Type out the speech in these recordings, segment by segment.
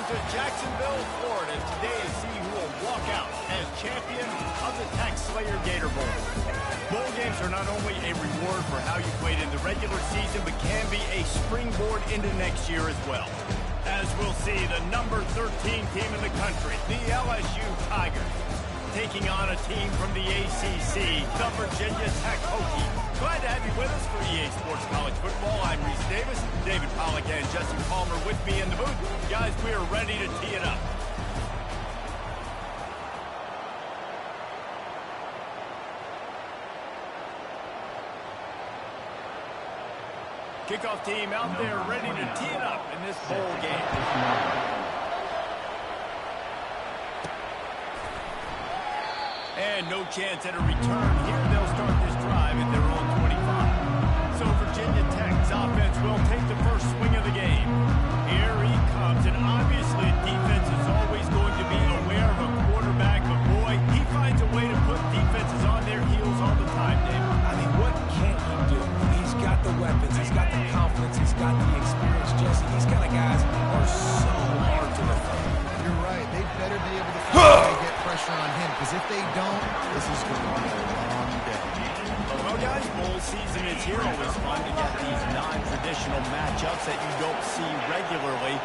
Welcome to Jacksonville, Florida. Today is see who will walk out as champion of the Tax Slayer Gator Bowl. Bowl games are not only a reward for how you played in the regular season, but can be a springboard into next year as well. As we'll see, the number 13 team in the country, the LSU Tigers, taking on a team from the ACC, the Virginia Tech Hokies. Glad to have you with us for EA Sports College Football. I'm Reese Davis, David Pollack and Jesse Palmer with me in the booth. Guys, we are ready to tee it up. Kickoff team out there ready to tee it up in this bowl game. And no chance at a return here. They'll start this drive at their own 25. So Virginia Tech's offense will take the first swing of the game. Here he comes, and obviously defense is always going to be aware of a quarterback, but boy, he finds a way to put defenses on their heels all the time, David. I mean, what can't he do? He's got the weapons, he's got the confidence, he's got the experience, Jesse. These kind of guys are so hard to defend. You're right. They better be able to find a way to get pressure on him, because if they don't, this is going to be a long day. Well, guys, bowl season is here. Always fun to get these non-traditional matchups that you don't see regularly.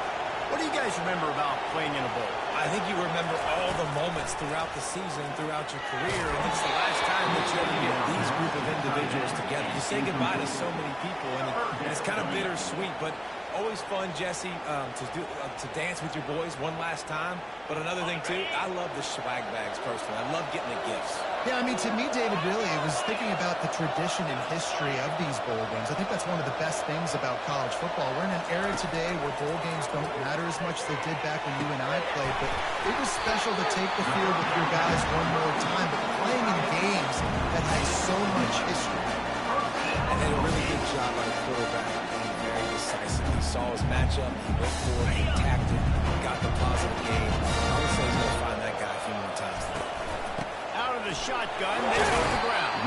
What do you guys remember about playing in a bowl? I think you remember all the moments throughout the season, throughout your career, and it's the last time that you ever get these group of individuals together. You say goodbye to so many people, and it's kind of bittersweet, but always fun, Jesse, to dance with your boys one last time. But another thing, too, I love the swag bags, personally. I love getting the gifts. Yeah, I mean, to me, David, really, it was thinking about the tradition and history of these bowl games. I think that's one of the best things about college football. We're in an era today where bowl games don't matter as much as they did back when you and I played, but it was special to take the field with your guys one more time, but playing in games that had so much history. And did a really good job by the quarterback, being very decisive. He saw his matchup, he went for it, he attacked it, got the positive game. I would say he's going to find that guy a few more times today. Out of the shotgun, they go to the ground.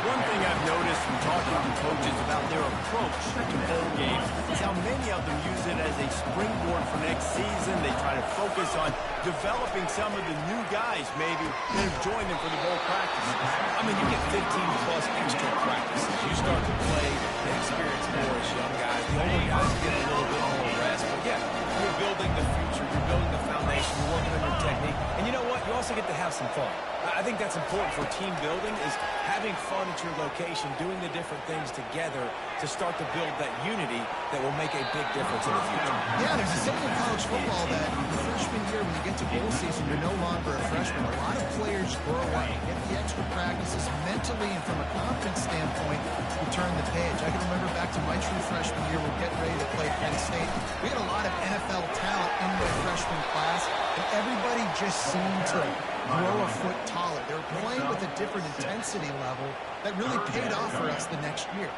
One thing I've noticed from talking to coaches about their approach to bowl games is how many of them use it as a springboard for next season. They try to focus on developing some of the new guys, maybe, that have joined them for the bowl practices. I mean, you get 15-plus extra practices. You start to play and experience more as young guys. The older guys get a little bit more rest. But, yeah, you're building the future. You're building the foundation. You're working on your technique. And you know what? You also get to have some fun. I think that's important for team building, is having fun at your location, doing the different things together to start to build that unity that will make a big difference in the future. Yeah, there's a saying in college football that freshman year, when you get to bowl season, you're no longer a freshman. A lot of players grow up, get the extra practices mentally, and from a confidence standpoint, you turn the page. I can remember back to my true freshman year, we're getting ready to play Penn State. We had a lot of NFL talent in my freshman class, and everybody just seemed to grow a foot taller. They were playing with a different intensity level that really paid off for us the next year.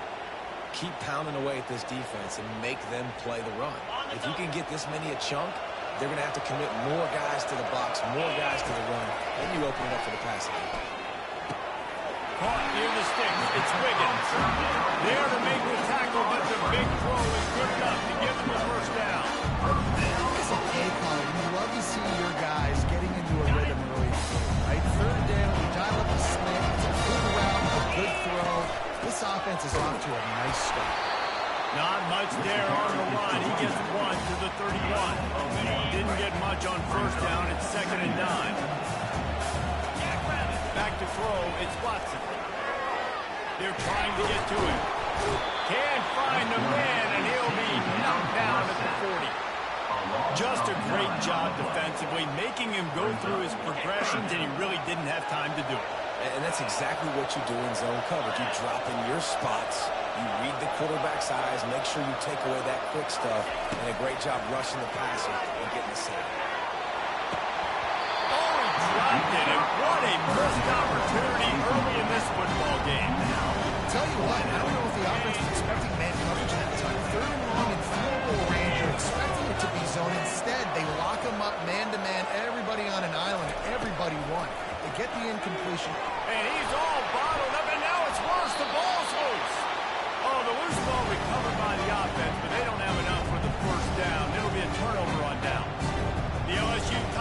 Keep pounding away at this defense and make them play the run. If you can get this many a chunk, they're going to have to commit more guys to the box, more guys to the run, then you open it up for the passing game. Caught near the sticks. It's Wiggins. There to make the tackle, but the big throw is good enough to give them the first down. It's a play call. You love to see your guys getting into a rhythm early in the game, right? Third down, you dial up the slant. It's a good route, a good throw. This offense is off to a nice start. Not much there on the line. He gets one to the 31. Didn't get much on first down. It's 2nd and 9. Back to throw. It's Watson. They're trying to get to him. Can't find the man, and he'll be knocked down at the 40. Just a great job defensively, making him go through his progressions, and he really didn't have time to do it. And that's exactly what you do in zone coverage. You drop in your spots, you read the quarterback's eyes, make sure you take away that quick stuff, and a great job rushing the passer and getting the sack. Oh, he dropped it, and what a missed opportunity early in this football game. I'll tell you what, I don't know if the offense was expecting man coverage at that time. 3rd and long in field goal range, you're expecting it to be zone. Instead, they lock him up man-to-man, everybody on an island, everybody won. They get the incompletion. And he's all bottled up, and now it's worse. The ball's loose. Oh, the loose ball recovered by the offense, but they don't have enough for the first down. It'll be a turnover on down.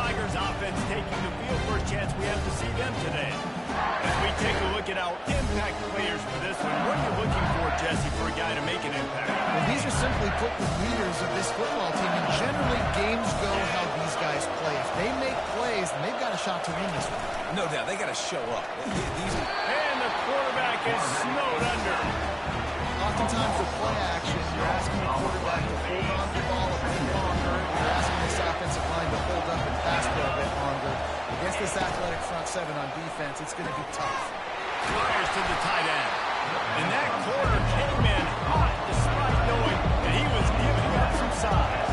Tigers offense taking the field for a chance. We have to see them today. As we take a look at our impact players for this one, what are you looking for, Jesse, for a guy to make an impact? Well, these are simply put the leaders of this football team, and generally games go how these guys play. If they make plays, then they've got a shot to win this one. No doubt, they got to show up. And the quarterback is snowed under. Oftentimes with play action, you're asking the quarterback to hold on to the ball a bit longer. You're asking this offensive line to hold up and pass for a bit longer. Against this athletic front seven on defense, it's going to be tough. Fires to the tight end. And that corner came in hot despite knowing that he was giving up some size.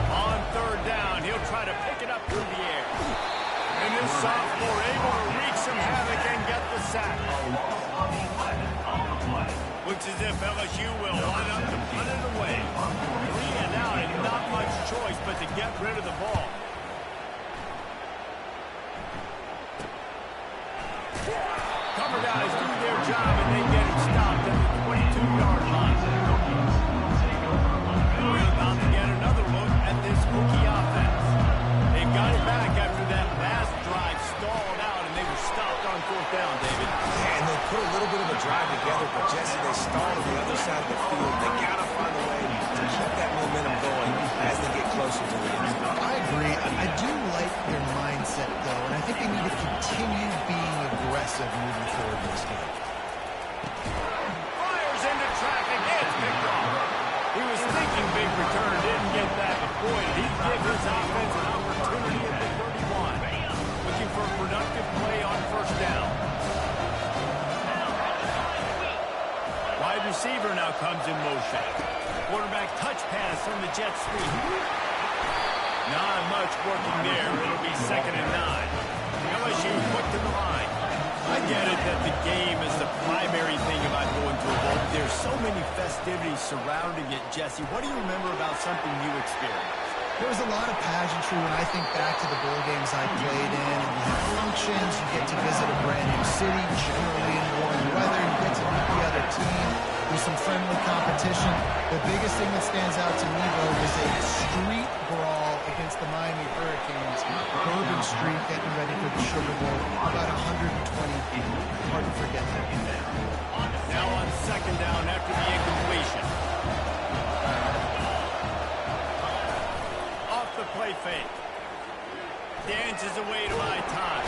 On third down, he'll try to pick it up through the air. And this sophomore able to wreak some havoc and get the sack. Looks as if LSU will line up to put it away. 3 and out and not much choice but to get rid of the ball. Cover guys do their job and they get him stopped at the 22-yard line. We're about to get another look at this Hokie offense. They got it back after that last drive stalled out and they were stopped on fourth down, David. And they put a little bit of a drive together, but Jesse, they stalled on the other side of the field. They got to find a way to keep that momentum going as they get closer to the end zone. I agree. I do like their mindset, though, and I think they need to continue being aggressive moving forward in this game. Fires into traffic. It's picked off. He was thinking big return, didn't get that, but boy, did he give his offense an opportunity at the 31. Looking for a productive play on first down. Wide receiver now comes in motion. Quarterback touch pass on the jet sweep. Not much working there. It'll be 2nd and 9. LSU quick to the line. I get it that the game is the primary thing about going to a bowl. There's so many festivities surrounding it, Jesse. What do you remember about something you experienced? There was a lot of pageantry when I think back to the bowl games I played in. You have functions, you get to visit a brand new city, generally in warm weather, you get to meet the other team. There's some friendly competition. The biggest thing that stands out to me, though, was a street brawl against the Miami Hurricanes. Bourbon Street getting ready for the Sugar Bowl. About 120 people. Hard to forget that. Now on 2nd down after the incompletion. Off the play fake. Dances away to buy time.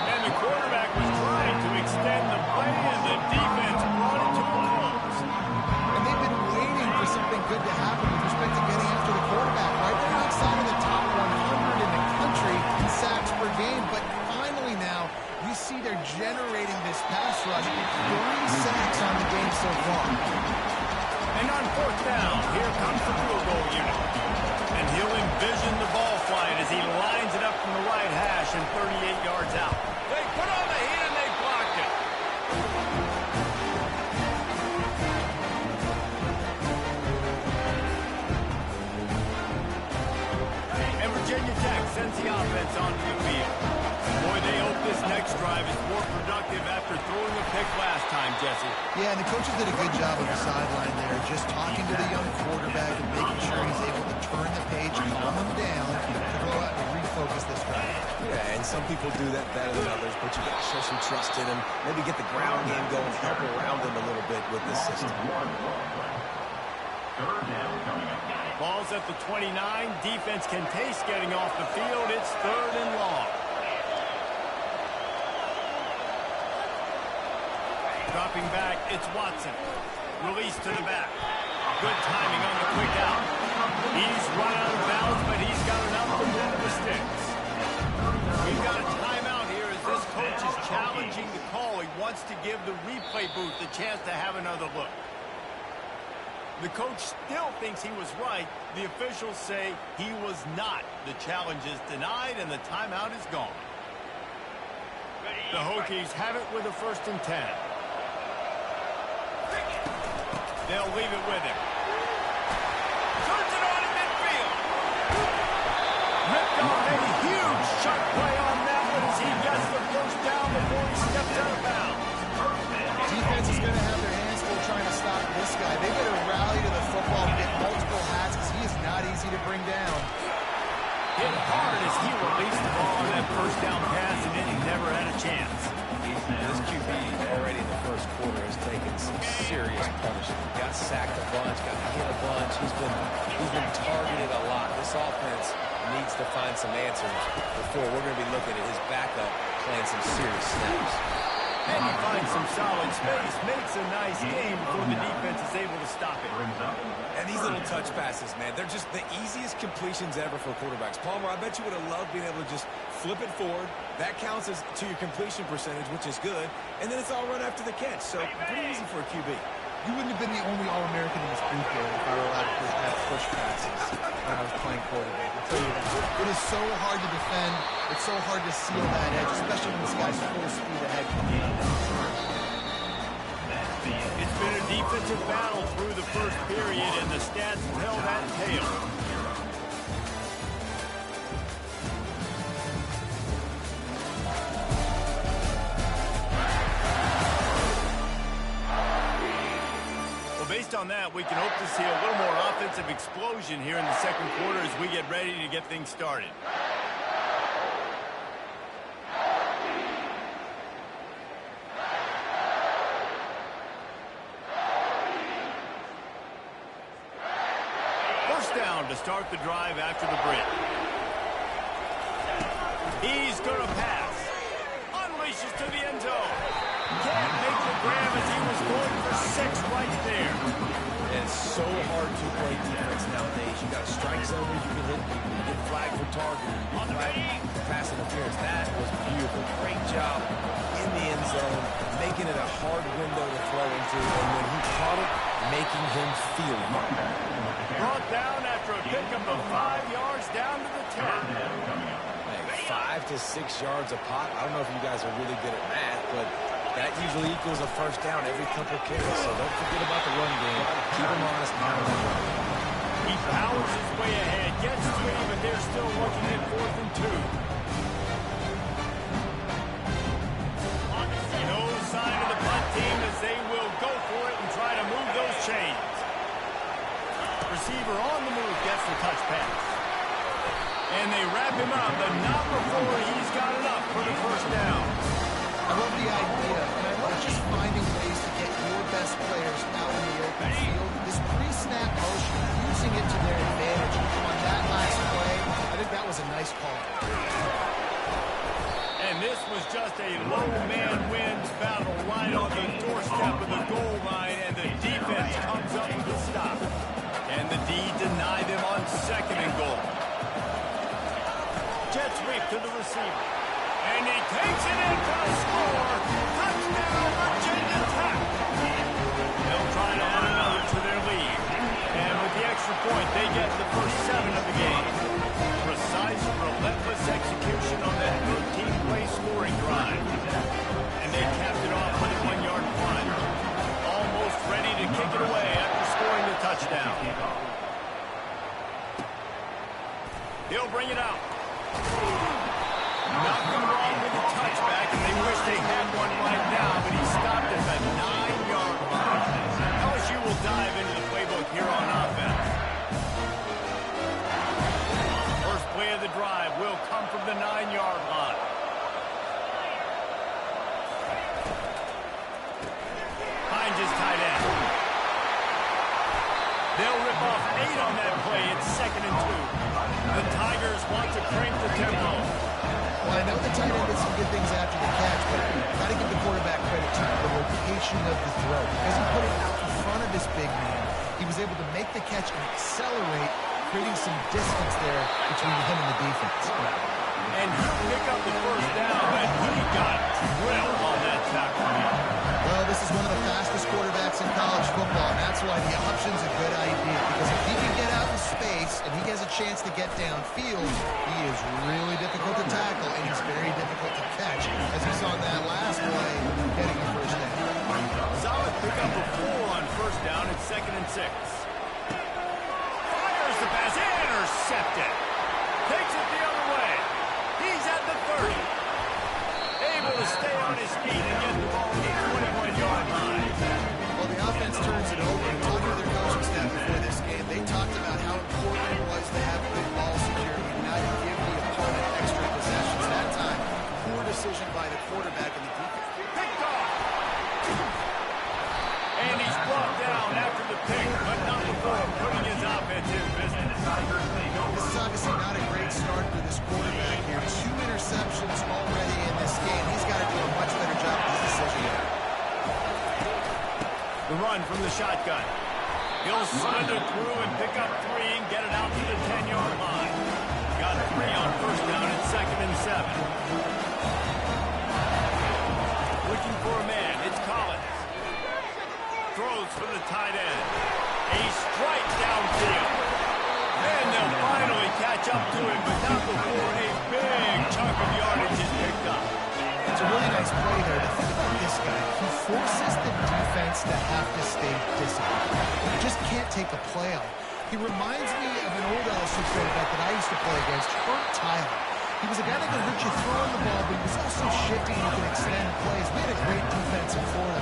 And the quarterback was trying to extend the play, and the defense brought it to a close. And they've been waiting for something good to happen with respect to getting after the quarterback, right? They're outside of the top 100 in the country in sacks per game, but finally now you see they're generating this pass rush. 3 sacks on the game so far. And on 4th down, here comes the field goal unit. And he'll envision the ball flying as he lines it up from the right hash and 38 yards out. They put on the heat and they blocked it. And Virginia Tech sends the offense onto the field. Boy, they hope this next drive is more productive after throwing a pick last time, Jesse. Yeah, and the coaches did a good job on the sideline there, just talking to the young quarterback and making sure he's able to turn the page, calm him down, to go out and refocus this drive. Yeah, and some people do that better than others, but you got to show some trust in him. Maybe get the ground game going, help around him a little bit with this system. Ball's at the 29. Defense can taste getting off the field. It's 3rd and long. Dropping back, it's Watson. Release to the back. Good timing on the quick out. He's run out of bounds, but he's got enough to move the sticks. We've got a timeout here as this coach is challenging the call. He wants to give the replay booth the chance to have another look. The coach still thinks he was right. The officials say he was not. The challenge is denied, and the timeout is gone. The Hokies have it with a 1st and 10. They'll leave it with him. Turns it on in midfield. Ripped off a huge shot play on that one as he gets the 1st down before he steps out of bounds. Defense is going to have their hands full trying trying to stop this guy. They better rally to the football and get multiple hats because he is not easy to bring down. Hit hard as he released the ball on that first down pass, and then he never had a chance. This QB already in the first quarter has taken some serious punishment. Got sacked a bunch, got hit a bunch. He's been targeted a lot. This offense needs to find some answers before we're going to be looking at his backup playing some serious snaps. And he finds some solid space, makes a nice game before the defense is able to stop it. And these little touch passes, man, they're just the easiest completions ever for quarterbacks. Palmer, I bet you would have loved being able to just flip it forward. That counts as to your completion percentage, which is good. And then it's all run after the catch. So pretty easy for a QB. You wouldn't have been the only All-American in this booth there if I were allowed to have push passes when I was playing quarterback. I'll tell you that. It is so hard to defend. It's so hard to seal that edge, especially when this guy's full speed ahead coming in. It's been a defensive battle through the first period, and the stats tell that tale. Based on that, we can hope to see a little more offensive explosion here in the second quarter as we get ready to get things started. First down to start the drive after the break. He's going to pass. Unleashes to the end zone. Can't make the grab as he was going for 6 right there. And it's so hard to play defense nowadays. You got strike zones you can hit. You get flagged for targeting. You get flagged for pass interference. That was beautiful. Great job in the end zone, making it a hard window to throw into. And when he caught it, making him feel it. Brought down after a pickup of 5 yards down to the 10. 5 to 6 yards a pop. I don't know if you guys are really good at math, but that usually equals a first down every couple carries. So don't forget about the run game. Keep them honest. He powers his way ahead, gets 3, but they're still looking at 4th and 2. No sign of the punt team as they will go for it and try to move those chains. Receiver on the move gets the touch pass. And they wrap him up, but not before he's got it up for the first down. I love the idea, and I love just finding ways to get your best players out in the open field. This pre-snap motion, using it to their advantage on that last play, I think that was a nice call. And this was just a low man wins battle right on the doorstep of the goal line, and the defense comes up with a stop. And the D deny them on 2nd and goal. Jet sweep to the receiver. And he takes it in for a score. Touchdown, Virginia Tech. They'll try to add another to their lead. And with the extra point, they get the first 7 of the game. Precise, relentless execution on that 13-play scoring drive. And they capped it off with a 1-yard punt. Almost ready to kick it away after scoring the touchdown. He'll bring it out. Nothing wrong with the touchback, and they wish they had one right now, but he stopped at the 9-yard line. LSU will dive into the playbook here on offense. First play of the drive will come from the 9-yard line. Hines is tight end. They'll rip off 8 on that play. It's 2nd and 2. The Tigers want to crank the tempo. Well, I know the tight end did some good things after the catch, but got to give the quarterback credit to the location of the throw. Because he put it out in front of this big man, he was able to make the catch and accelerate, creating some distance there between him and the defense. And he'll pick up the first down, but he got drilled on that tackle. Well, this is one of the fastest quarterbacks in college football, and that's why the option's a good idea. Because if he can get out in space and he has a chance to get downfield, he is really difficult to tackle, and he's very difficult to catch, as we saw in that last play, getting the first down. Solid pickup of 4 on first down at 2nd and 6. Fires the pass, intercepted. Takes it the other way. He's at the 30. Able to stay on his feet and get the ball to the 21-yard line. Well, the offense turned run from the shotgun. He'll slither through and pick up 3 and get it out to the 10-yard line. Got 3 on first down and 2nd and 7. Looking for a man. It's Collins. Throws for the tight end. A strike downfield. And they'll finally catch up to him, but not before a big chunk of yardage is picked up. It's a really nice play there. The thing about this guy, he forces the defense to have to stay disciplined. He just can't take a play out. He reminds me of an old LSU quarterback that I used to play against, Kurt Tyler. He was a guy that could hurt you throwing the ball, but he was also shifty and he could extend plays. We had a great defense in Florida,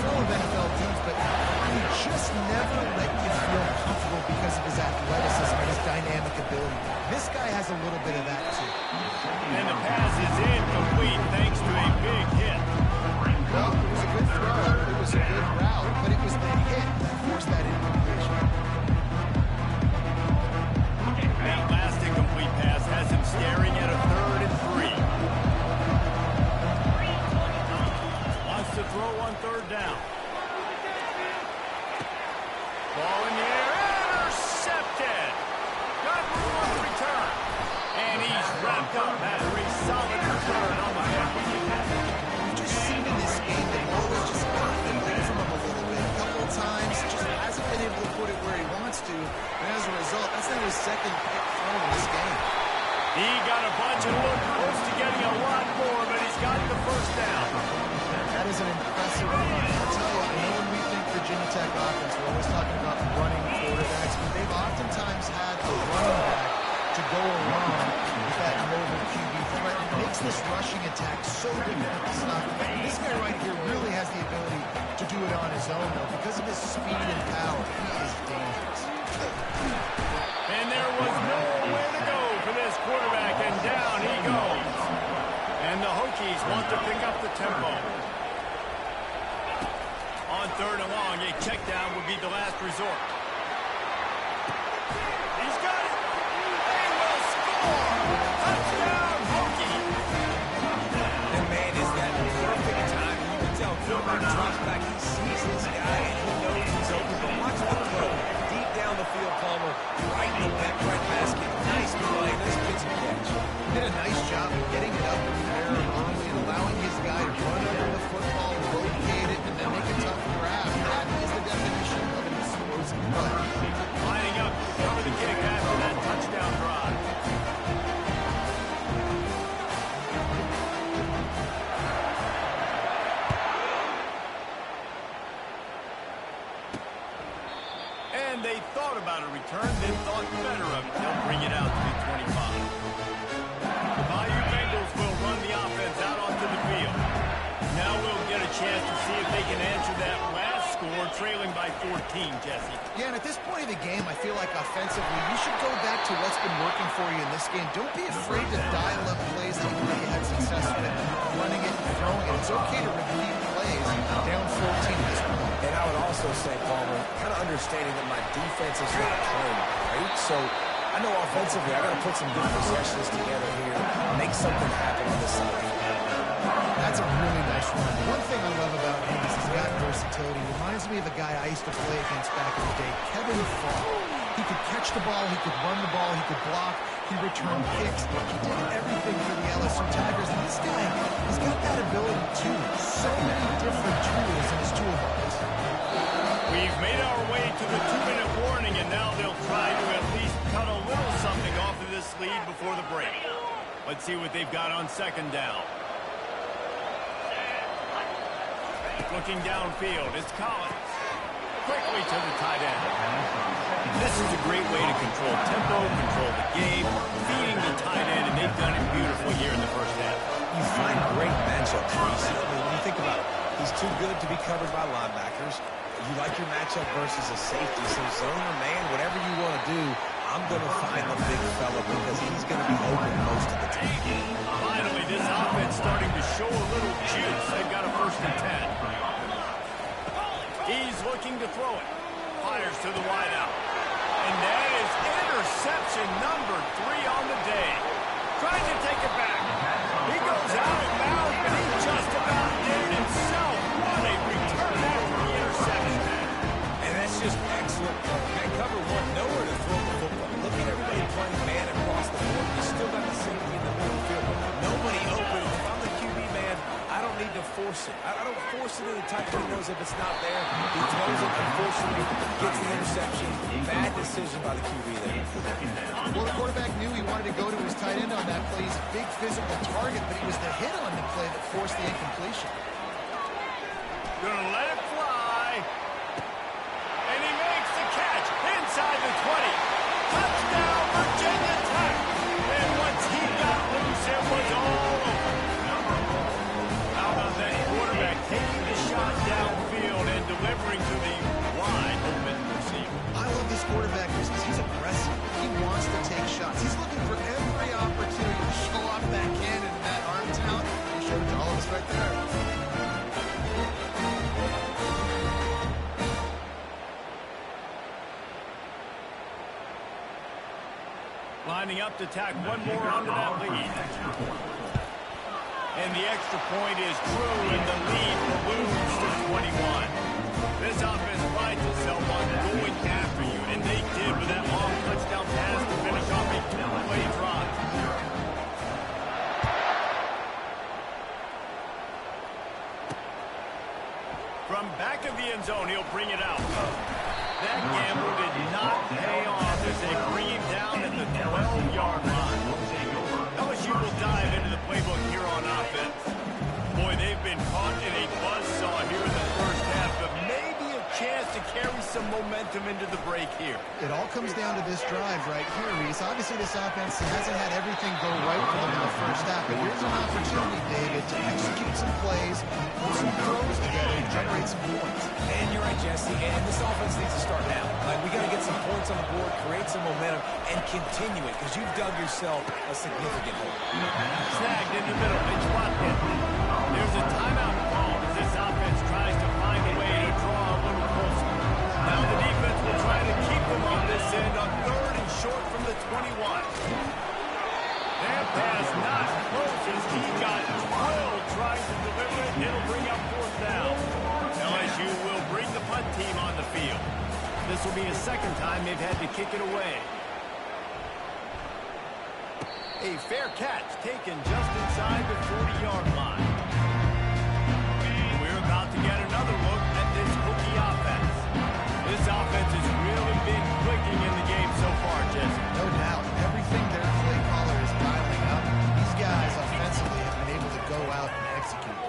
full of NFL dudes, but he just never let you feel comfortable because of his athleticism and his dynamic ability. This guy has a little bit of that, too. And the pass is incomplete thanks to a big hit. Well, it was a good throw, it was a good route, but it was the hit that forced that incompletion. That last incomplete pass has him staring at a 3rd and 3. Wants to throw on 3rd down. Ball in the air, intercepted. Got room on the return. And he's wrapped up after a solid return on the back. You've just seen in this game that ball has just gotten away from him a little bit. A couple of times, just hasn't been able to put it where he wants to. And as a result, that's not his 2nd pick throw in this game. He got a bunch and looked close to getting a lot more, but he's got the first down. That is an impressive run. I'll tell you, I know when we think Virginia Tech offense, we're always talking about running quarterbacks, but they've oftentimes had a running back to go along with that mobile QB threat. It makes this rushing attack so difficult to stop. This guy right here really has the ability to do it on his own, though. Because of his speed and power, he is dangerous. And there was nowhere to go for this quarterback, and down he goes. And the Hokies want to pick up the tempo. On 3rd and long, a check down would be the last resort. He's got it. They will score. Touchdown, Hokie. And man, is that perfect time. You can tell Philbert drops back. He sees this guy and he knows he's open. But watch the throw. Deep down the field, Palmer. Right in the back right basket. Nice play. Nice pitch and catch. Did a nice job of getting it up in the air early and allowing his guy to run under the football, locate it, and then make a tough grab. That is the definition of an explosive play. Lining up to cover the kick after that touchdown drive. And they thought about a return, then thought better of it. They'll bring it out to the 25. The Bayou Bengals will run the offense out onto the field. Now we'll get a chance to see if they can answer that last score, trailing by 14, Jesse. Yeah, and at this point of the game, I feel like offensively, you should go back to what's been working for you in this game. Don't be afraid to dial up plays that you had success with, running it and throwing it. It's okay to repeat plays down 14 at this point. And I would also say, Palmer, kind of understanding that my defense is not playing great. So I know offensively I got to put some good possessions together here, make something happen on this side. That's a really nice run. One thing I love about him is he's got versatility. Reminds me of a guy I used to play against back in the day, Kevin Falk. He could catch the ball, he could run the ball, he could block, he returned kicks. He did everything for the LSU Tigers. And this guy, he's got that ability too. So many different tools in his toolbox. We've made our way to the 2-minute warning, and now they'll try to at least cut a little something off of this lead before the break. Let's see what they've got on 2nd down. Looking downfield, it's Collins. Quickly to the tight end. This is a great way to control tempo, control the game, feeding the tight end, and they've done it beautifully here in the first half. You find great matchups, Reese. I mean, when you think about it, he's too good to be covered by linebackers. You like your matchup versus a safety, so zone or man, whatever you want to do, I'm going to find the big fella because he's going to be open most of the time. Finally, this offense starting to show a little juice. They've got a 1st and 10. He's looking to throw it. Fires to the wideout. And that is interception number 3 on the day. Trying to take it back. He goes out of bounds, but he just about did it himself. What a return after the interception. force it. I don't force it in the tight windows if it's not there. He throws it, unfortunately, gets the interception. Bad decision by the QB there. Well, the quarterback knew he wanted to go to his tight end on that play. He's a big physical target, but it was the hit on the play that forced the incompletion. Gonna let it fly. And he makes the catch inside the 20. Touchdown, Virginia Tech. And once he got loose, it was all over. How about that quarterback taking the shot downfield and delivering to the wide open receiver? I love this quarterback because he's aggressive. He wants to take shots. He's looking for every opportunity to show off that cannon and that arm talent. He showed it to all of us right there. Lining up to tack one more onto that lead. And the extra point is true, and the lead balloons to 21. This offense prides itself on going after you, and they did with that long touchdown pass to finish off a two-play drive. From back of the end zone, he'll bring it out. That gamble did not pay off as they bring him down at the 12-yard line. LSU will dive into the playbook here on offense. Boy, they've been caught in a buzzsaw here in the first half, but maybe a chance to carry some momentum into the break here. It all comes down to this drive right here, Reese. Obviously, this offense hasn't had everything go right for them in the first half, but here's an opportunity, David, to execute some plays, put some throws together, and generate some points. And you're right, Jesse, and this offense needs to start now. Like, we got to get some points on the board, create some momentum, and continue it, because you've dug yourself a significant hole. Snagged in the middle, it's Watkins. There's a timeout call as this offense tries to find a way to draw a little closer. Now the defense will try to keep them on this end on 3rd and short from the 21. That pass not close as he got drilled trying to deliver it. It'll bring up 4th down. LSU will bring the punt team on the field. This will be a second time they've had to kick it away. A fair catch taken just inside the 40-yard line. We're about to get another look at this Hokie offense. This offense has really been clicking in the game so far, Jesse. No doubt. Everything their play caller is dialing up. These guys offensively have been able to go out and execute.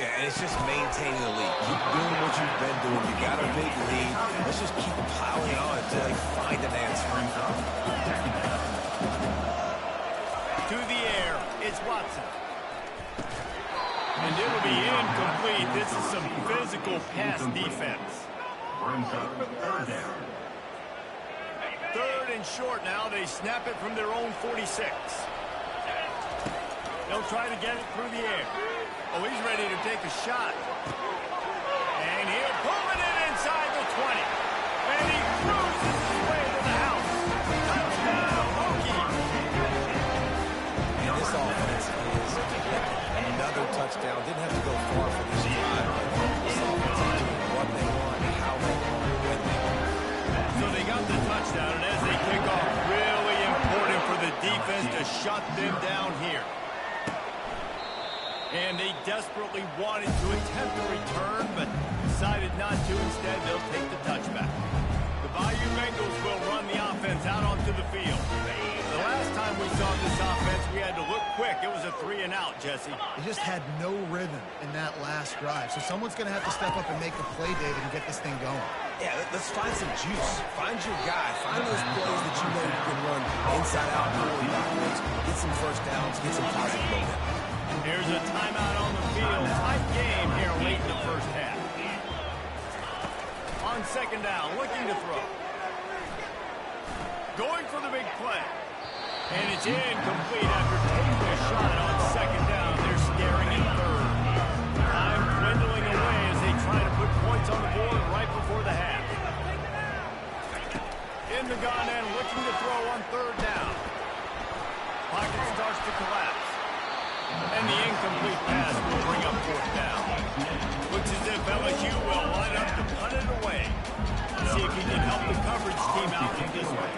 Yeah, and it's just maintaining the lead. Keep doing what you've been doing. You got a big lead. Let's just keep piling on until they find an answer. To the air, it's Watson. And it'll be incomplete. This is some physical pass defense. 3rd and short now. They snap it from their own 46. They'll try to get it through the air. Oh, he's ready to take a shot. And he'll pull it in inside the 20. And he cruises his way to the house. Touchdown, Hokie. And this offense is another touchdown. Didn't have to go far for this drive, but this offense is doing what they want, how they want, when they want. So they got the touchdown, and as they kick off, really important for the defense to shut them down here. And they desperately wanted to attempt a return, but decided not to. Instead, they'll take the touchback. The Bayou Bengals will run the offense out onto the field. The last time we saw this offense, we had to look quick. It was a 3-and-out, Jesse. They just had no rhythm in that last drive. So someone's going to have to step up and make a play, David, and get this thing going. Yeah, let's find some juice. Find your guy. Find those plays that you know you can run inside out, forward, backwards. Get some first downs. Get some positive momentum. Here's a timeout on the field. Tight game here late in the first half. On 2nd down, looking to throw. Going for the big play. And it's incomplete after taking a shot on 2nd down. They're staring in 3rd. Time dwindling away as they try to put points on the board right before the half. In the gun and looking to throw on 3rd down. Pocket starts to collapse. And the incomplete pass will bring up 4th down. Looks as if LSU will line up to punt it away. Let's see if he can help the coverage team out with this one.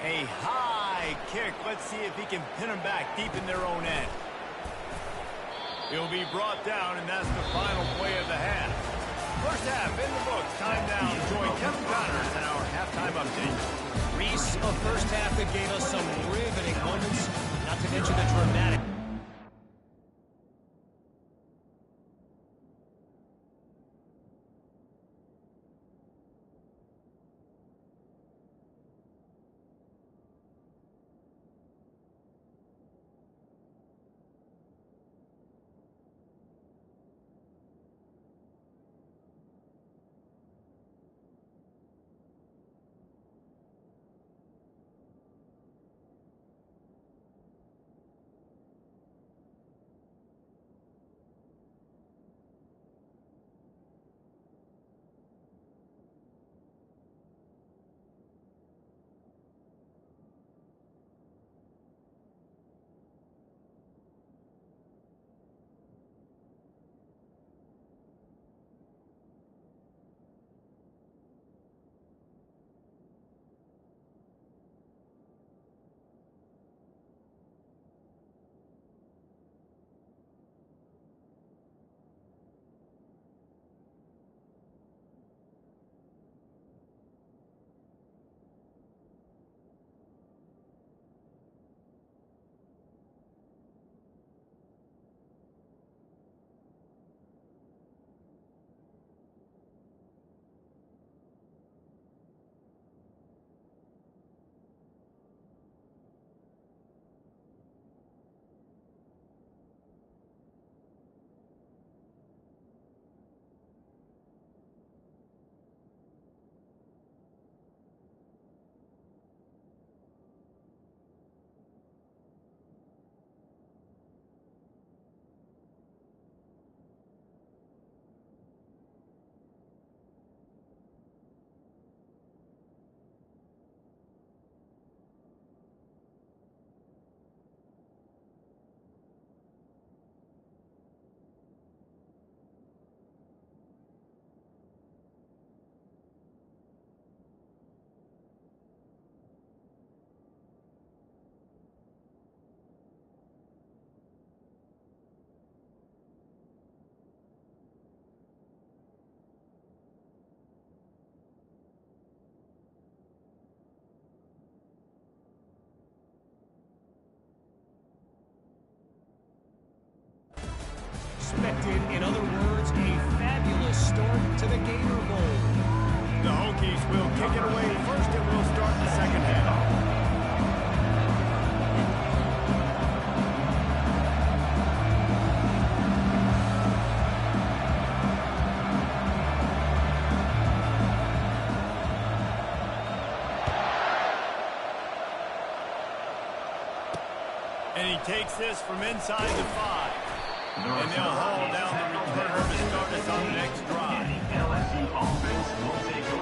A high kick. Let's see if he can pin them back deep in their own end. He'll be brought down, and that's the final play of the half. First half in the books. Time now to join Kevin Connors in our halftime update. Reese, a first half that gave us some riveting moments, not to mention the dramatic. Expected, in other words, a fabulous start to the Gator Bowl. The Hokies will kick it away first, and we'll start the second half. And he takes this from inside the 5. And they'll haul down the returner to start us on the next drive.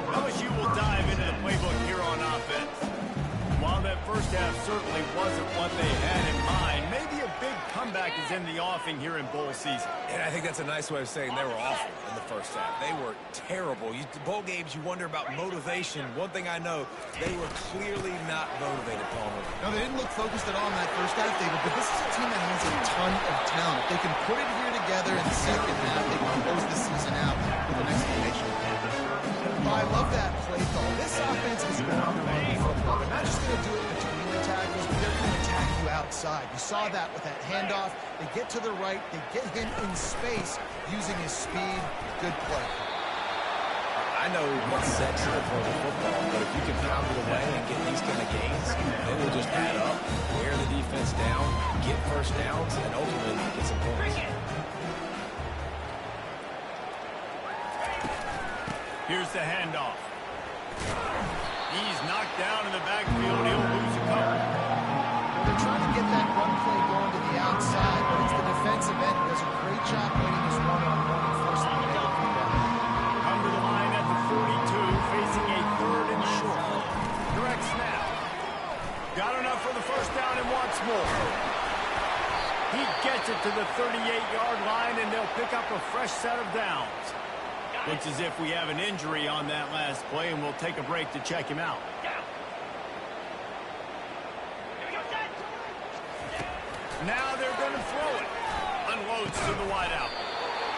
LSU will dive into the playbook here on offense. While that first half certainly wasn't what they had in mind, maybe a big comeback is in the offing here in bowl season. And I think that's a nice way of saying they were awful in the first half. They were terrible. Bowl games, you wonder about motivation. One thing I know, they were closely not motivated, Palmer. No, they didn't look focused at all in that first half, David, but this is a team that has a ton of talent. If they can put it here together in the second half, they can close the season out with an exclamation point. Oh, I love that play call. This offense is going to run the football. They're not just going to do it between the tackles, but they're going to attack you outside. You saw that with that handoff. They get to the right. They get him in space using his speed. Good play. I know what's sexy for the football, but if you can pound it away and get these kind of gains, they will just add up, wear the defense down, get first downs, and ultimately get some points. Here's the handoff. He's knocked down in the backfield. He'll lose a couple. They're trying to get that run play going to the outside, but it's the defensive end who does a great job winning his one-on-one and forcing the middle feet down. Come to the line at the 42, facing a 3rd and short. Direct snap. Got enough for the first down and wants more. He gets it to the 38-yard line, and they'll pick up a fresh set of downs. Looks as if we have an injury on that last play, and we'll take a break to check him out. Now they're going to throw it. unloads to the wideout.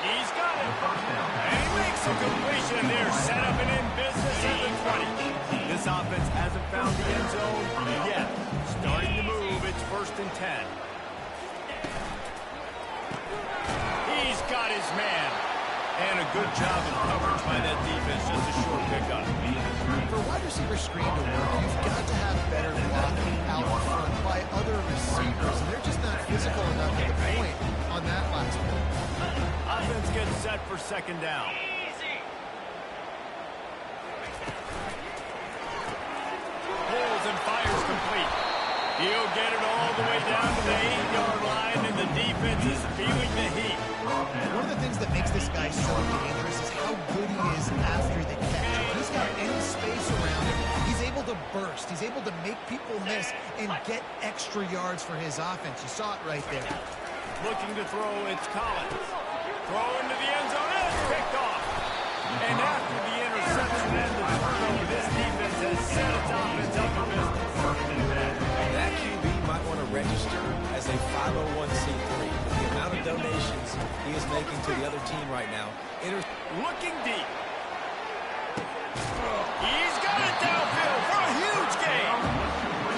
He's got it. And he makes a completion there. Set up and in business at the 20. This offense hasn't found the end zone yet. Starting to move. It's 1st and 10. He's got his man. And a good job of coverage by that defense. Just a short pickup. For a wide receiver screen to work, you've got to have better blocking out front by other receivers. And they're just not physical enough at the point on that last one. Offense gets set for 2nd down. Pulls and fires complete. He'll get it all the way down to the 8-yard line, and the defense is feeling the heat. One of the things that makes this guy so dangerous is how good he is after the catch. If he's got any space around him, he's able to burst. He's able to make people miss and get extra yards for his offense. You saw it right there. Looking to throw, it's Collins. Throw into the end zone, and it's picked off. And after the interception and the turnover, this defense has set its offense up for business. That QB might want to register as a 501c3. With the amount of donations he is making to the other team right now. Looking deep. He's got it downfield for a huge gain.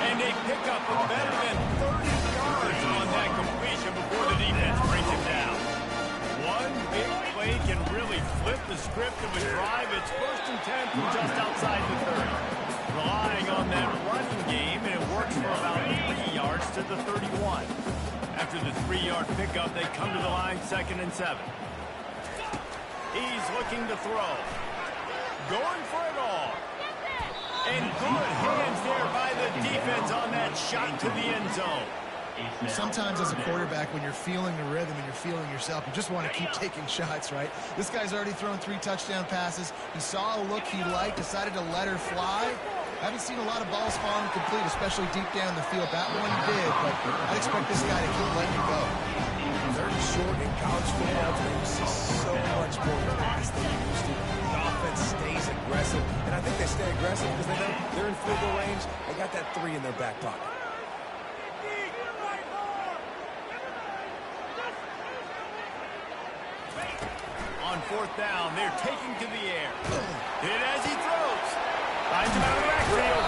And they pick up a better than 30 yards on that completion before the defense brings him down. One big play can really flip the script of a drive. It's 1st and 10 from just outside the 30. Relying on that running game, and it works for about 3 yards to the 31. After the 3-yard pickup, they come to the line 2nd and 7. He's looking to throw. Going for it all. And good hands there by the defense on that shot to the end zone. Sometimes as a quarterback, when you're feeling the rhythm and you're feeling yourself, you just want to keep taking shots, right? This guy's already thrown 3 touchdown passes. He saw a look he liked, decided to let her fly. I haven't seen a lot of balls falling complete, especially deep down the field. That one did, but I'd expect this guy to keep letting it go. 3rd and short in college football, you see so much more pass than you used to. The offense stays aggressive, and I think they stay aggressive because they know they're in field goal range. They got that 3 in their back pocket. On 4th down, they're taking to the air. Hit as he throws. Finds him out of the backfield.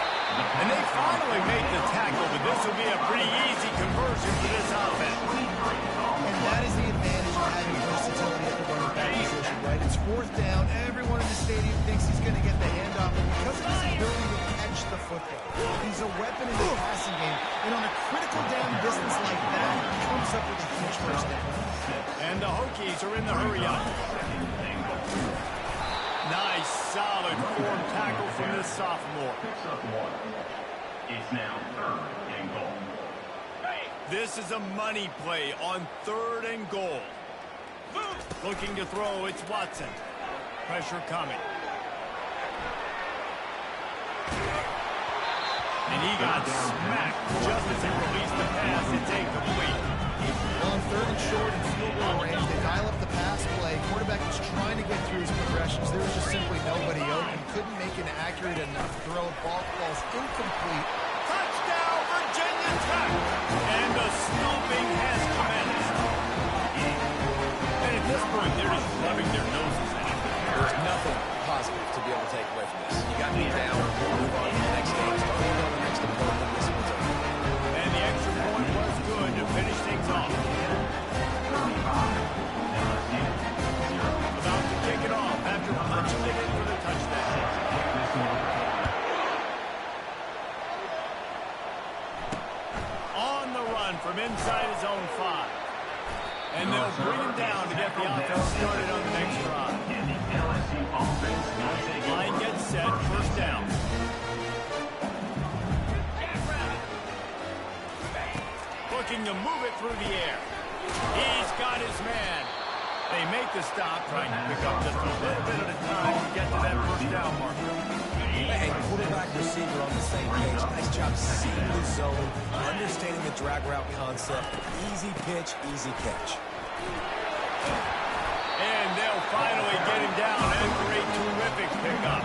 And they finally make the tackle, but this will be a pretty easy conversion for this offense. And that is the advantage of having versatility at the running back position, right? It's 4th down. Everyone in the stadium thinks he's going to get the handoff, but because of his ability to catch the football, he's a weapon in the passing game. And on a critical down distance like that, he comes up with a huge first down. And the Hokies are in the hurry-up. Nice, solid form tackle from this sophomore. It's now 3rd and goal. This is a money play on 3rd and goal. Looking to throw, it's Watson. Pressure coming. And he got smacked just as he released the pass. It's incomplete. On 3rd and short and field goal range, they dial up the pass play. Quarterback was trying to get through his progressions. There was just simply nobody open. Couldn't make an accurate enough throw. Ball falls incomplete. Touchdown, Virginia Tech! And the stomping has commenced. And at this point, they're just rubbing their noses in it. There's nothing positive to be able to take away from this. You got me down, move on to the next game, start on the next opponent, this one's over. And the extra point was good to finish things off. About to kick it off after punching it in for the touchdown. On the run from inside his own 5. And they'll bring him down to get the offense started on the next drive. Line gets set, 1st down. Looking to move it through the air. He's got his man. They make the stop, trying to pick up just a little bit at a time to get to that 1st down marker. And quarterback receiver on the same page. Nice job seeing the zone, understanding the drag route concept. Easy pitch, easy catch. And they'll finally get him down after a terrific pickup.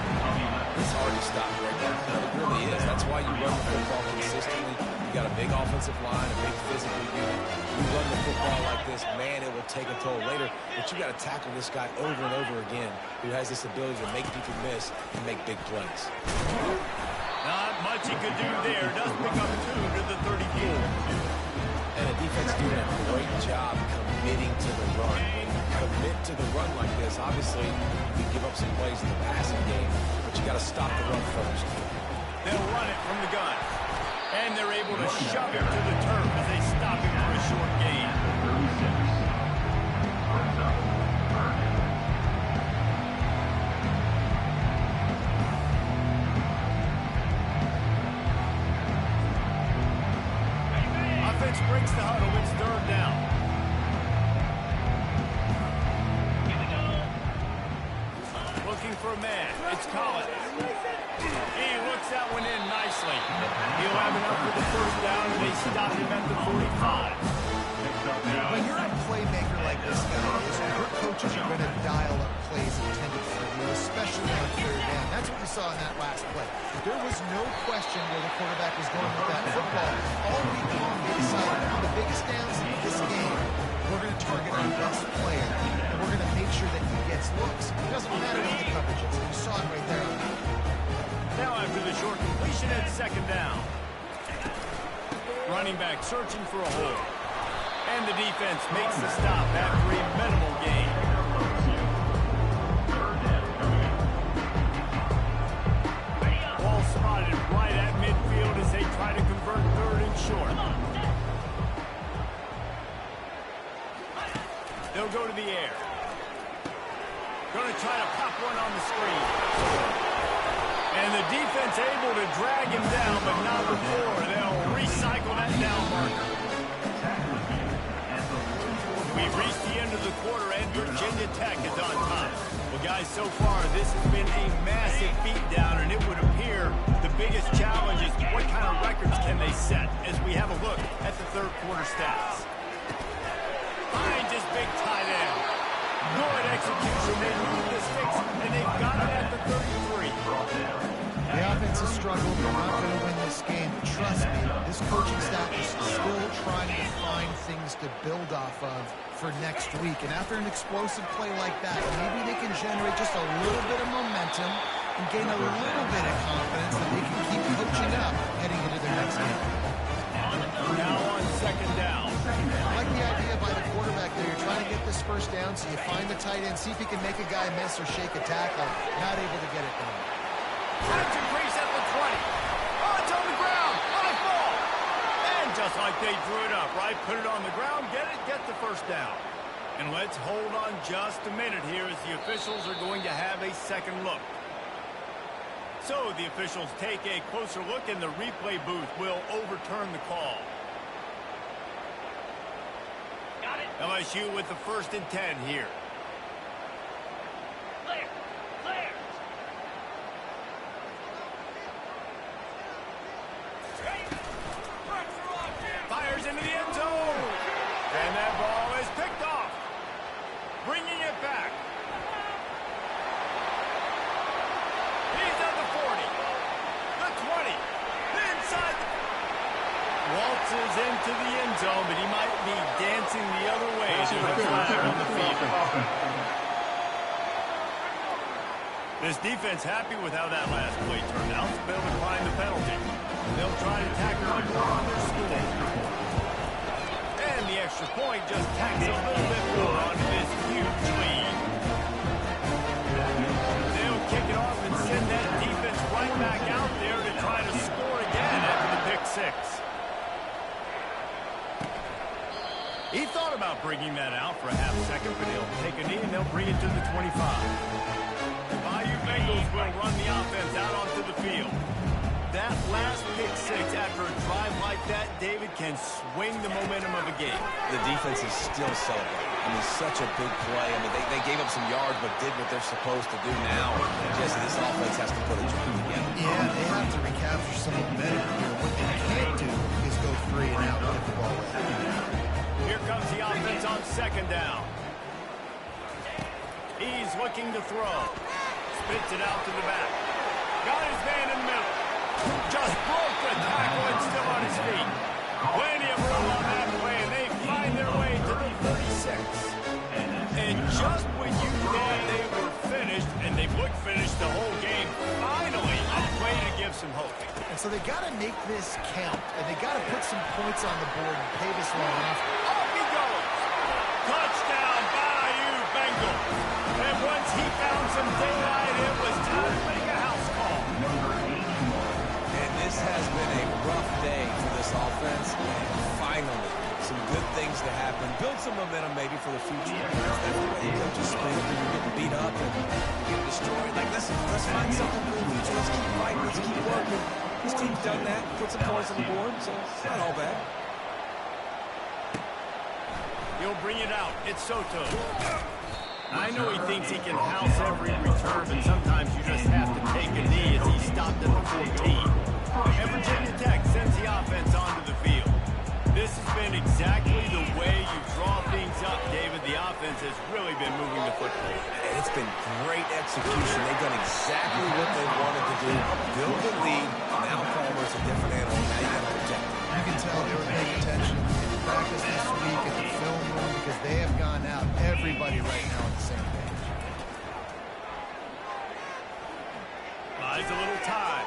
It's hard to stop right there. It really is. That's why you run the football consistently. You got a big offensive line, a big physical unit. You run the football like this, man, it will take a toll later. But you got to tackle this guy over and over again, who has this ability to make people miss and make big plays. Not much he could do there. Does pick up 2 to the 34. And the defense doing a great job committing to the run. When you commit to the run like this, obviously you can give up some plays in the passing game, but you got to stop the run first. They'll run it from the gun. And they're able to shove him to the turf as they stop him for a short gain. Offense breaks the huddle. It's 3rd down. Looking for a man. It's Collins. He looks that one in nicely. He'll have enough for the 1st down, and they stop him at the 45. When you're a playmaker like this guy, your coaches are going to dial up plays intended for you, especially on 3rd down. That's what you saw in that last play. There was no question where the quarterback was going with that football. All week long, they decided on the biggest downs in this game, we're going to target our best player, and we're going to make sure that he gets looks. It doesn't matter what the coverage is. You saw it right there. Now after the short completion at 2nd down. Running back searching for a hole. And the defense makes the stop after a minimal gain. Ball spotted right at midfield as they try to convert 3rd and short. They'll go to the air. Going to try to pop one on the screen. And the defense able to drag him down, but not before. They'll recycle that down marker. We've reached the end of the quarter, and Virginia Tech is on top. Well, guys, so far, this has been a massive beatdown, and it would appear the biggest challenge is what kind of records can they set as we have a look at the 3rd quarter stats. Finds his big tight end. Good execution. They move the sticks, and they've got it at the 33. The offense has struggled. They're not going to win this game. Trust me, this coaching staff is still trying to find things to build off of for next week. And after an explosive play like that, maybe they can generate just a little bit of momentum and gain a little bit of confidence that they can keep coaching up heading into their next game. Now on 2nd down. I like the idea by the quarterback there. You're trying to get this 1st down, so you find the tight end, see if he can make a guy miss or shake a tackle. Not able to get it done. Tries to crease at the 20. Oh, it's on the ground. High ball. And just like they drew it up, right? Put it on the ground, get it, get the 1st down. And let's hold on just a minute here as the officials are going to have a 2nd look. So the officials take a closer look, and the replay booth will overturn the call. Got it. LSU with the 1st and 10 here. Clear. Clear. Fires into the end zone. And that ball is picked off. Bringing it back. He's on the 40. The 20. Inside. Waltzes into the end zone, but he might be dancing the other way to the flag on the field. This defense happy with how that last play turned out, so they'll decline the penalty. They'll try to tack one more on their score. And the extra point just tacks a little bit more onto this huge lead. They'll kick it off and send that defense right back out there to try to score again after the pick 6. He thought about bringing that out for a half second, but he'll take a knee and they'll bring it to the 25. Bayou Bengals will run the offense out onto the field. That last pick 6 after a drive like that, David, can swing the momentum of a game. The defense is still celebrating. I mean, such a big play. I mean, they gave up some yards but did what they're supposed to do now. Jesse, this offense has to put a drive together. Yeah, they have to recapture some momentum here. What they can't do is go 3 and out and get the ball away. Here comes the offense on 2nd down. He's looking to throw. Spits it out to the back. Got his man in the middle. Just broke the tackle and still on his feet. Plenty of room on that play, and they find their way to the 36. And just when you thought they were finished, and they looked finished the whole game, finally a play to give some hope. And so they got to make this count, and they got to put some points on the board and pay this one off. Off he goes. Touchdown, Bayou Bengals. And once he found some daylight, it was time to make a house call. And this has been a rough day for this offense. And finally, some good things to happen. Build some momentum maybe for the future. That's the way coaches spin. You're getting beat up and getting destroyed. Like, let's find something for the future. Let's keep fighting. Let's keep working. This team's done that. Put some points on the board, so it's not all bad. He'll bring it out. It's Soto. I know he thinks he can house every return, but sometimes you just have to take a knee as he stopped at the 14. And Virginia Tech sends the offense onto the field. This has been exactly the way you draw things up, David. The offense has really been moving the football. And it's been great execution. They've done exactly what they wanted to do. Build the lead. Now Palmer's a different animal. Now you got to protect him. You can tell they were paying attention in practice this week at the film room because they have gone out, everybody right now on the same page. Buys a little time.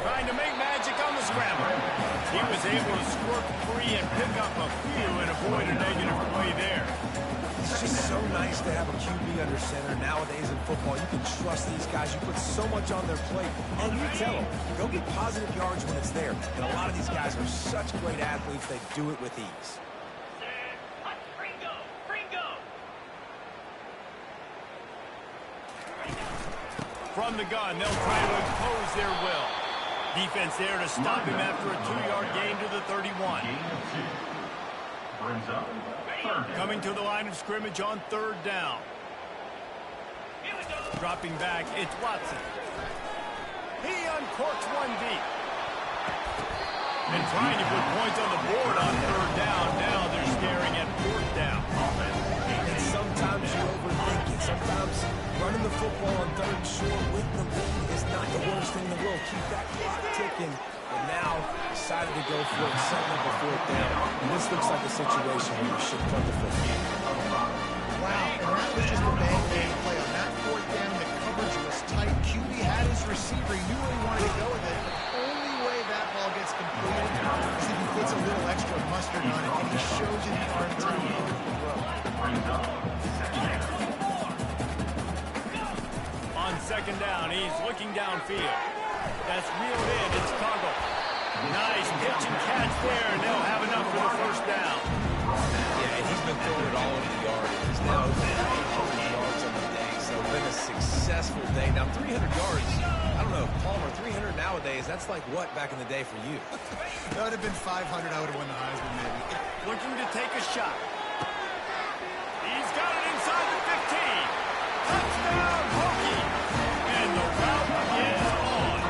Trying to make magic on the scramble. He was able to squirt free and pick up a few and avoid a negative play there. It's just so nice to have a QB under center. Nowadays in football, you can trust these guys. You put so much on their plate, and you tell them, go get positive yards when it's there. And a lot of these guys are such great athletes, they do it with ease. From the gun, they'll try to impose their will. Defense there to stop him after a 2-yard gain to the 31. Brings up Coming to the line of scrimmage on 3rd down. Dropping back, it's Watson. He uncorks one deep. And trying to put points on the board on 3rd down. Now they're staring at 4th down. And sometimes you overthink it. Sometimes running the football on 3rd short with the lead is not the worst thing in the world. Keep that clock ticking. And now decided to go for it, setting up a 4th down. And this looks like a situation where you should punt the football. Wow, and that was just a bang-bang play. On that 4th down, the coverage was tight. QB had his receiver. He knew where he wanted to go with it. The only way that ball gets completed is if he puts a little extra mustard on it, and he shows you the art of taking it to the throw. On 2nd down, he's looking downfield. That's reeled in. It's Congo. Nice pitch and catch there, and they'll have enough for the 1st down. Yeah, and he's been throwing it all over the yard. And he's now over 800 yards on the day, so it's been a successful day. Now, 300 yards, I don't know, Palmer, 300 nowadays, that's like what back in the day for you? That would have been 500. I would have won the Heisman, maybe. Looking to take a shot. He's got it inside the 15. Touchdown, Hokie. And the route is on.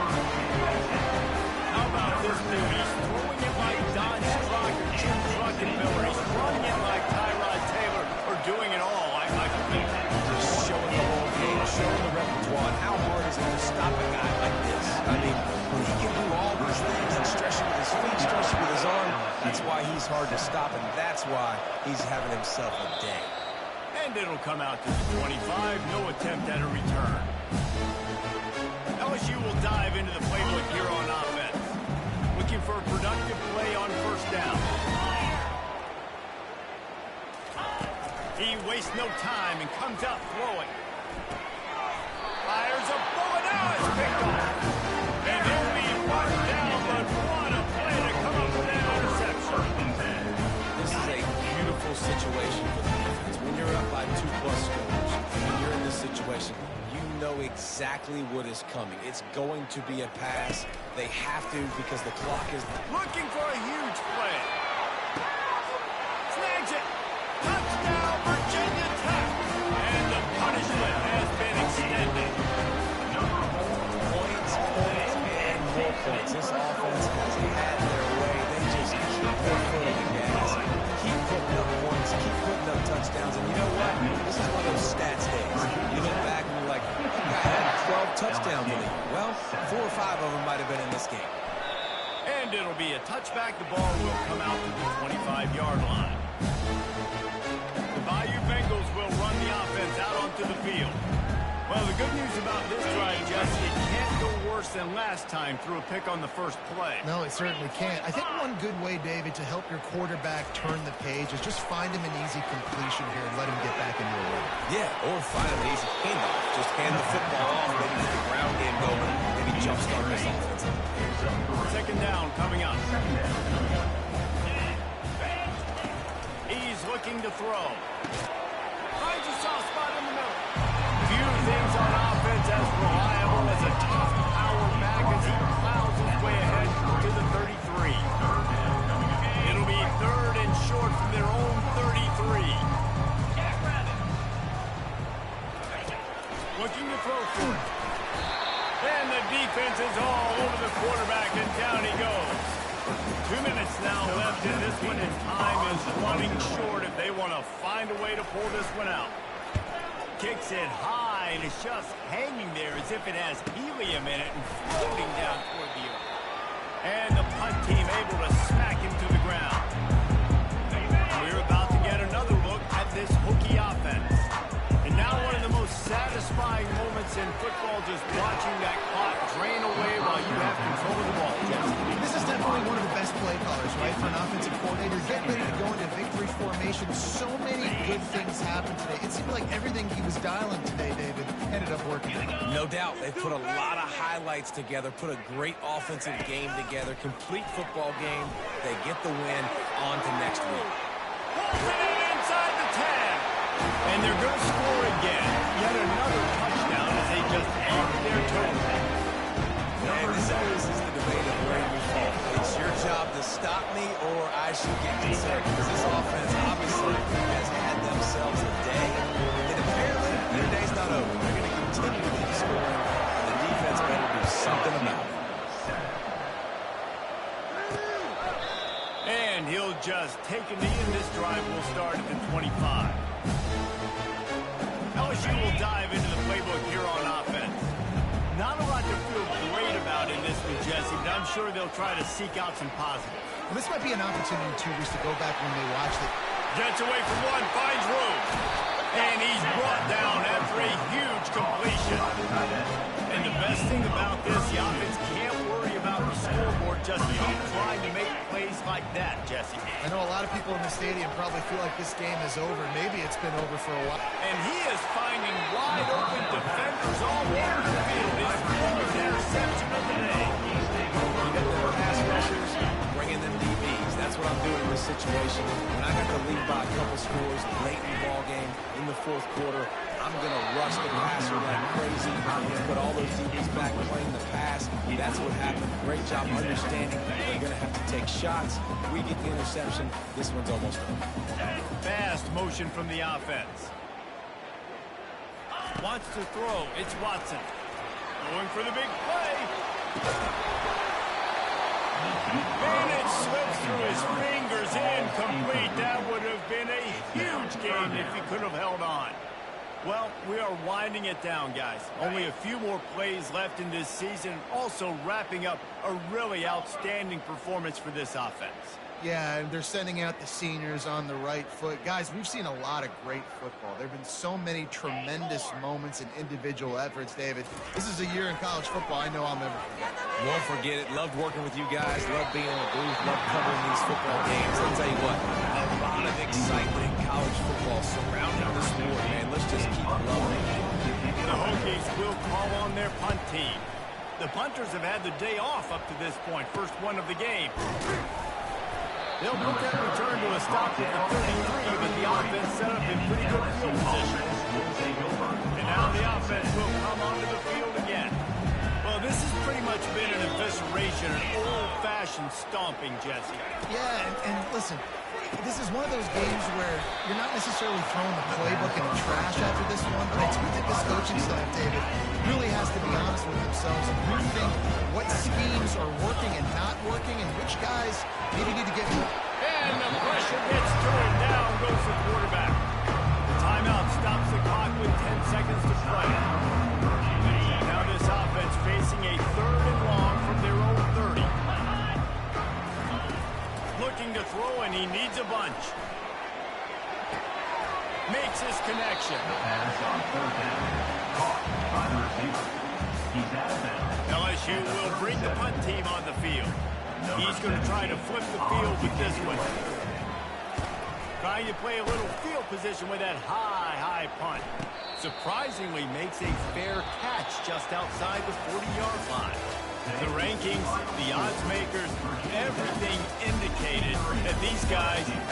How about this dude? He's throwing it like Don Strock or Jim Druckenmiller. He's running it like Tyrod Taylor, or doing it all like Michael Vick. Just showing the whole game, showing the repertoire. How hard is it to stop a guy like this? I mean, when he can do all these things and stretch it with his feet, stretch it with his arm, that's why he's hard to stop, and that's why he's having himself a day. And it'll come out to the 25. No attempt at a return. LSU will dive into the playbook here on offense. Looking for a productive play on 1st down. He wastes no time and comes out throwing. Fires a bullet. Now it's picked off. And he'll be marked down, but what a play to come up with that interception. This is a beautiful situation for the defense. When you're up by 2+ scores, when you're in this situation, you know exactly what is coming. It's going to be a pass. They have to because the clock is looking for a huge play. Snags it. Touchdown, Virginia Tech. And the punishment has been extended. points, and more points. This offense has had their way. They just keep their foot on the gas. Keep putting up points, keep putting up touchdowns. And you know what? This is one of those stats days. You look back and you're like, that guy had 12 touchdowns in it. Well, 4 or 5 of them might have been in this game. And it'll be a touchdown. touchback, the ball will come out to the 25-yard line. The Bayou Bengals will run the offense out onto the field. Well, the good news about this drive, Jesse, it can't go worse than last time through a pick on the first play. No, it certainly can't. I think one good way, David, to help your quarterback turn the page is just find him an easy completion here and let him get back into the run. Yeah, or find him an easy handoff. Just hand the football off, maybe get the ground game going, maybe jumpstart this offense. Second down coming up. He's looking to throw. Finds a soft spot in the middle. Few things on offense as reliable as a tough power back as he plows his way ahead to the 33. It'll be third and short from their own 33. Looking to throw for it. And the defense is all over the quarterback, and down he goes. 2 minutes now left in this one, and time is running short if they want to find a way to pull this one out. Kicks it high, and it's just hanging there as if it has helium in it and floating down toward the earth. And the punt team able to smack him to the ground. We're about to get another look at this Hokie offense. And now one of the most satisfying moments in football, just watching that clock drain away while you have control of the ball. This is definitely one of the best play callers, right, for an offensive coordinator. Get ready to go into victory formation. So many good things happened today. It seemed like everything he was dialing today, David, ended up working. No doubt. They put a lot of highlights together, put a great offensive game together, complete football game. They get the win on to next week. Inside the 10. And they're going to score again. Yet another touchdown as they just end their total. And this is the debate of where you fall. It's your job to stop me, or I should get concerned, because this offense obviously has had themselves a day. And apparently, their day's not over. They're going to continue to keep scoring, and the defense better do something about it. And he'll just take a knee, and this drive will start at the 25. LSU will dive into the playbook here on offense. Not a lot to feel great about in this one, Jesse, but I'm sure they'll try to seek out some positives. Well, this might be an opportunity, too, just to go back when they watched it. Gets away from one, finds room. And he's brought down after a huge completion. And the best thing about this, the offense can't worry about the scoreboard. Just keep trying to make plays like that, Jesse. I know a lot of people in the stadium probably feel like this game is over. Maybe it's been over for a while. And he is finding wide open defenders all over the field. His fourth interception of the day. You got the pass rushers, bringing them DBs. That's what I'm doing in this situation. When I got to lead by a couple scores late in the ball game in the fourth quarter, I'm going to rush the passer like crazy. I'm going to put all those DBs back playing the pass. That's what happened. Great job understanding they're going to have to take shots. We get the interception. This one's almost over. Fast motion from the offense. Wants to throw. It's Watson. Going for the big play. And it slips through his fingers. Incomplete. That would have been a huge game if he could have held on. Well, we are winding it down, guys. Only a few more plays left in this season. Also wrapping up a really outstanding performance for this offense. Yeah, and they're sending out the seniors on the right foot. Guys, we've seen a lot of great football. There have been so many tremendous moments and individual efforts, David. This is a year in college football I know I'll never forget. Won't forget it. Loved working with you guys. Loved being in the booth. Loved covering these football games. I'll tell you what, a lot of excitement in college football surrounding the sport, man. Let's just keep loving it. The Hokies will call on their punt team. The punters have had the day off up to this point. First one of the game. They'll put that return to a stop at the 33, but the offense set up in pretty good field position. And now the offense will come onto the field again. Well, this has pretty much been an evisceration, an old-fashioned stomping, Jesse. Yeah, and listen, this is one of those games where you're not necessarily throwing the playbook in the trash after this one, but I do think this coaching staff, David, really has to be honest with themselves and rethink what schemes are working and not working and which guys maybe need to get more. And the pressure gets thrown down, goes the quarterback. The timeout stops the clock with 10 seconds to play. Now this offense facing a 3rd and long from their own 30. looking to throw, and he needs a bunch. Makes his connection. The pass on third down. Caught by the receiver. He's out of bounds. LSU will bring the punt team on the field. He's going to try to flip the field with this one. Trying to play a little field position with that high punt. Surprisingly makes a fair catch just outside the 40-yard line. The rankings, the odds makers, everything indicated that these guys had a